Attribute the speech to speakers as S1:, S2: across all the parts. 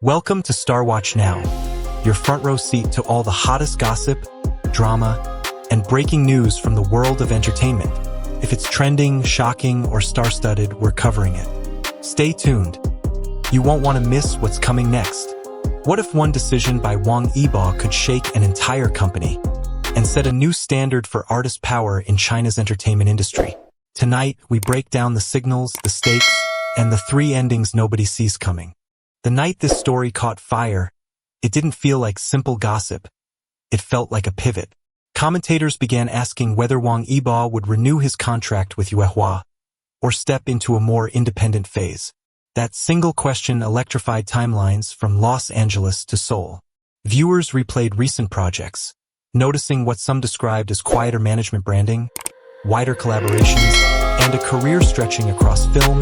S1: Welcome to StarWatch Now, your front row seat to all the hottest gossip, drama, and breaking news from the world of entertainment. If it's trending, shocking, or star-studded, we're covering it. Stay tuned. You won't want to miss what's coming next. What if one decision by Wang Yibo could shake an entire company and set a new standard for artist power in China's entertainment industry? Tonight, we break down the signals, the stakes, and the three endings nobody sees coming. The night this story caught fire, it didn't feel like simple gossip. It felt like a pivot. Commentators began asking whether Wang Yibo would renew his contract with Yuehua or step into a more independent phase. That single question electrified timelines from Los Angeles to Seoul. Viewers replayed recent projects, noticing what some described as quieter management branding, wider collaborations, and a career stretching across film,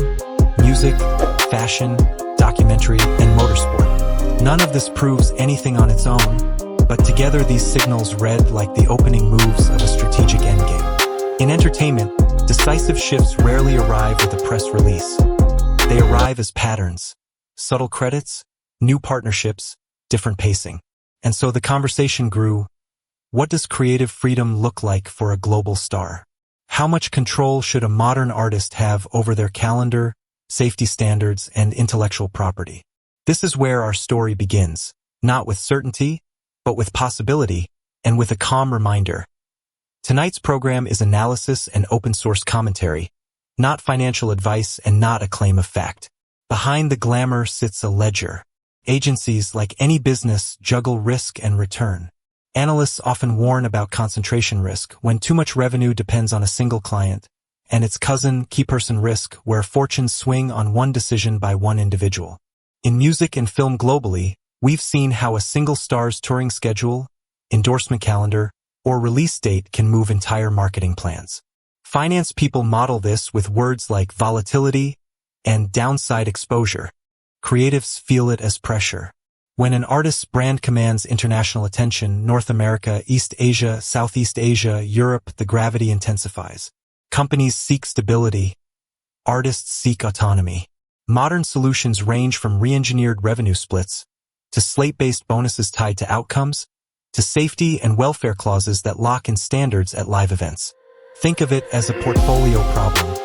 S1: music, fashion, documentary, and motorsport. None of this proves anything on its own, but together these signals read like the opening moves of a strategic endgame. In entertainment, decisive shifts rarely arrive with a press release. They arrive as patterns, subtle credits, new partnerships, different pacing. And so the conversation grew. What does creative freedom look like for a global star? How much control should a modern artist have over their calendar, safety standards, and intellectual property? This is where our story begins, not with certainty, but with possibility, and with a calm reminder. Tonight's program is analysis and open-source commentary, not financial advice and not a claim of fact. Behind the glamour sits a ledger. Agencies, like any business, juggle risk and return. Analysts often warn about concentration risk when too much revenue depends on a single client, and its cousin, key person risk, where fortunes swing on one decision by one individual. In music and film globally, we've seen how a single star's touring schedule, endorsement calendar, or release date can move entire marketing plans. Finance people model this with words like volatility and downside exposure. Creatives feel it as pressure. When an artist's brand commands international attention, North America, East Asia, Southeast Asia, Europe, the gravity intensifies. Companies seek stability. Artists seek autonomy. Modern solutions range from re-engineered revenue splits to slate-based bonuses tied to outcomes, to safety and welfare clauses that lock in standards at live events. Think of it as a portfolio problem.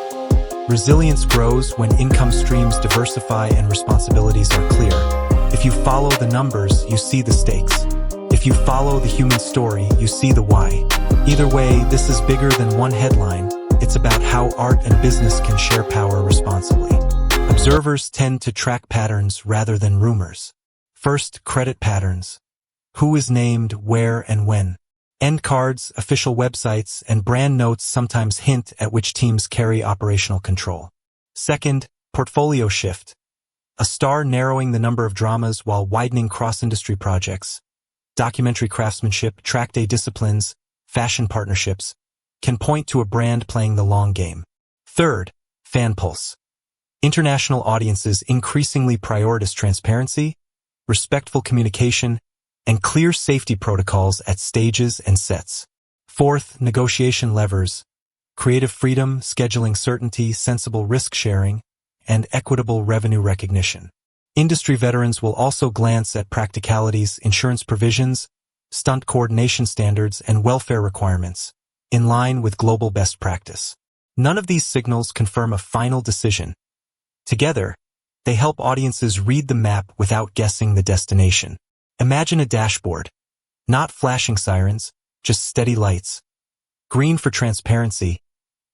S1: Resilience grows when income streams diversify and responsibilities are clear. If you follow the numbers, you see the stakes. If you follow the human story, you see the why. Either way, this is bigger than one headline. It's about how art and business can share power responsibly. Observers tend to track patterns rather than rumors. First, credit patterns. Who is named, where, and when. End cards, official websites, and brand notes sometimes hint at which teams carry operational control. Second, portfolio shift. A star narrowing the number of dramas while widening cross-industry projects. Documentary craftsmanship, track day disciplines, fashion partnerships can point to a brand playing the long game. Third, fan pulse. International audiences increasingly prioritize transparency, respectful communication, and clear safety protocols at stages and sets. Fourth, negotiation levers. Creative freedom, scheduling certainty, sensible risk sharing, and equitable revenue recognition. Industry veterans will also glance at practicalities, insurance provisions, stunt coordination standards, and welfare requirements, in line with global best practice. None of these signals confirm a final decision. Together, they help audiences read the map without guessing the destination. Imagine a dashboard. Not flashing sirens, just steady lights. Green for transparency,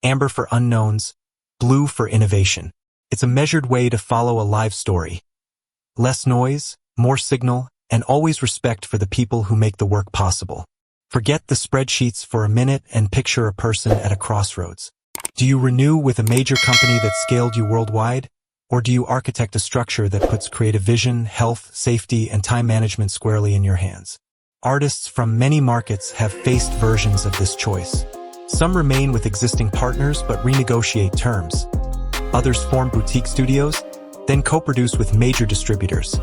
S1: amber for unknowns, blue for innovation. It's a measured way to follow a live story. Less noise, more signal, and always respect for the people who make the work possible. Forget the spreadsheets for a minute and picture a person at a crossroads. Do you renew with a major company that scaled you worldwide? Or do you architect a structure that puts creative vision, health, safety, and time management squarely in your hands? Artists from many markets have faced versions of this choice. Some remain with existing partners but renegotiate terms. Others form boutique studios, then co-produce with major distributors.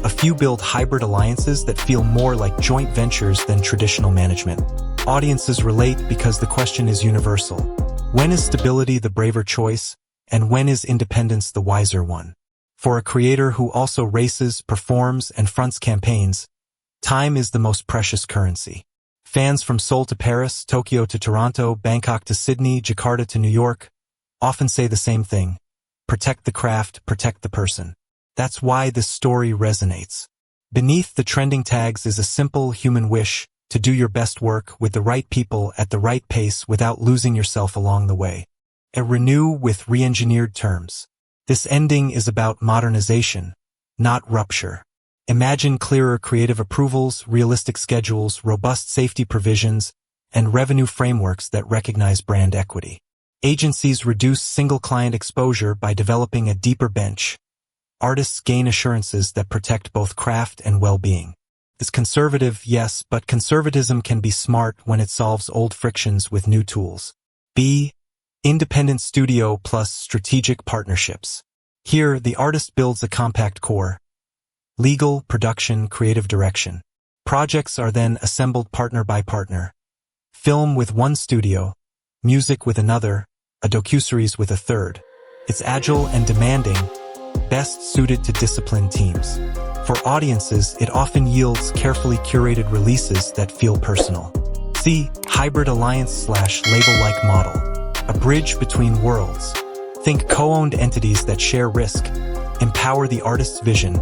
S1: A few build hybrid alliances that feel more like joint ventures than traditional management. Audiences relate because the question is universal. When is stability the braver choice, and when is independence the wiser one? For a creator who also races, performs, and fronts campaigns, time is the most precious currency. Fans from Seoul to Paris, Tokyo to Toronto, Bangkok to Sydney, Jakarta to New York often say the same thing: protect the craft, protect the person. That's why this story resonates. Beneath the trending tags is a simple human wish to do your best work with the right people at the right pace without losing yourself along the way. A renew with re-engineered terms. This ending is about modernization, not rupture. Imagine clearer creative approvals, realistic schedules, robust safety provisions, and revenue frameworks that recognize brand equity. Agencies reduce single-client exposure by developing a deeper bench. Artists gain assurances that protect both craft and well-being. It's conservative, yes, but conservatism can be smart when it solves old frictions with new tools. B. Independent studio plus strategic partnerships. Here, the artist builds a compact core. Legal, production, creative direction. Projects are then assembled partner by partner. Film with one studio, music with another, a docuseries with a third. It's agile and demanding, best suited to disciplined teams. For audiences, it often yields carefully curated releases that feel personal. See, hybrid alliance/label-like model. A bridge between worlds. Think co-owned entities that share risk, empower the artist's vision,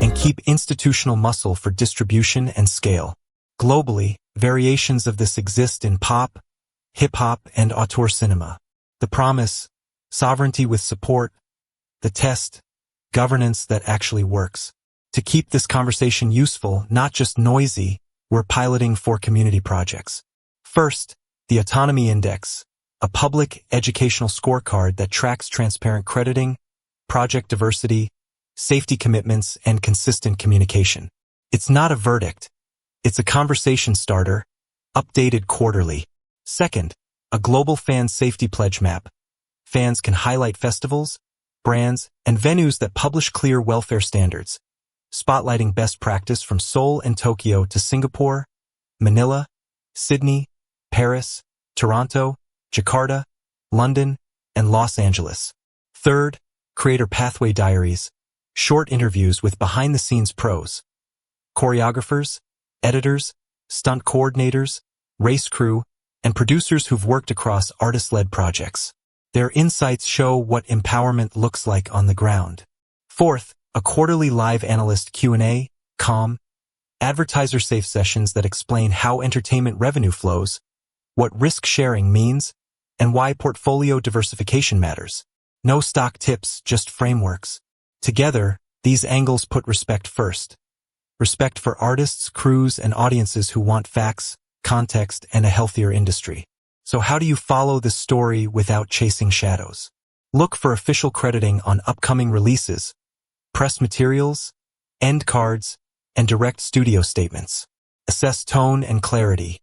S1: and keep institutional muscle for distribution and scale. Globally, variations of this exist in pop, hip-hop, and auteur cinema. The promise, sovereignty with support. The test, governance that actually works. To keep this conversation useful, not just noisy, we're piloting 4 community projects. First, the Autonomy Index, a public educational scorecard that tracks transparent crediting, project diversity, safety commitments, and consistent communication. It's not a verdict. It's a conversation starter, updated quarterly. Second, a global fan safety pledge map. Fans can highlight festivals, brands, and venues that publish clear welfare standards, spotlighting best practice from Seoul and Tokyo to Singapore, Manila, Sydney, Paris, Toronto, Jakarta, London, and Los Angeles. Third, Creator Pathway Diaries, short interviews with behind-the-scenes pros, choreographers, editors, stunt coordinators, race crew, and producers who've worked across artist-led projects. Their insights show what empowerment looks like on the ground. Fourth, a quarterly live analyst Q&A, advertiser-safe sessions that explain how entertainment revenue flows, what risk-sharing means, and why portfolio diversification matters. No stock tips, just frameworks. Together, these angles put respect first. Respect for artists, crews, and audiences who want facts, context, and a healthier industry. So how do you follow this story without chasing shadows? Look for official crediting on upcoming releases, press materials, end cards, and direct studio statements. Assess tone and clarity.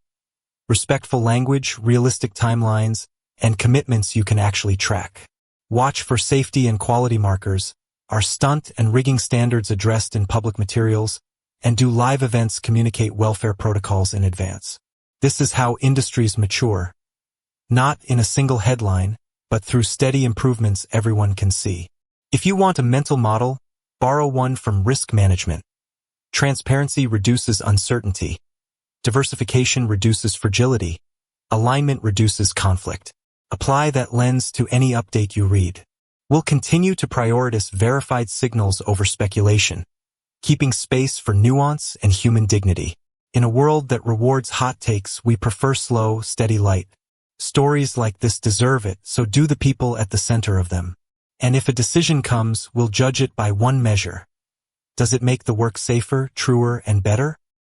S1: Respectful language, realistic timelines, and commitments you can actually track. Watch for safety and quality markers. Are stunt and rigging standards addressed in public materials? And do live events communicate welfare protocols in advance? This is how industries mature. Not in a single headline, but through steady improvements everyone can see. If you want a mental model, borrow one from risk management. Transparency reduces uncertainty. Diversification reduces fragility. Alignment reduces conflict. Apply that lens to any update you read. We'll continue to prioritize verified signals over speculation, keeping space for nuance and human dignity. In a world that rewards hot takes, we prefer slow, steady light. Stories like this deserve it, so do the people at the center of them. And if a decision comes, we'll judge it by one measure. Does it make the work safer, truer, and better?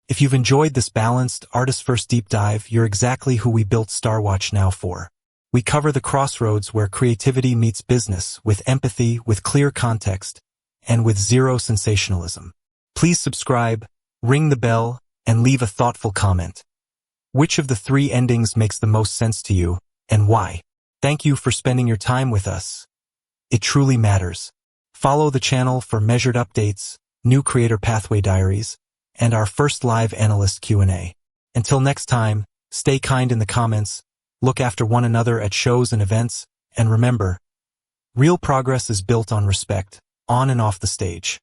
S1: If you've enjoyed this balanced, artist-first deep dive, you're exactly who we built StarWatch Now for. We cover the crossroads where creativity meets business, with empathy, with clear context, and with zero sensationalism. Please subscribe, ring the bell, and leave a thoughtful comment. Which of the 3 endings makes the most sense to you, and why? Thank you for spending your time with us. It truly matters. Follow the channel for measured updates, new Creator Pathway Diaries, and our first live analyst Q&A. Until next time, stay kind in the comments, look after one another at shows and events, and remember, real progress is built on respect, on and off the stage.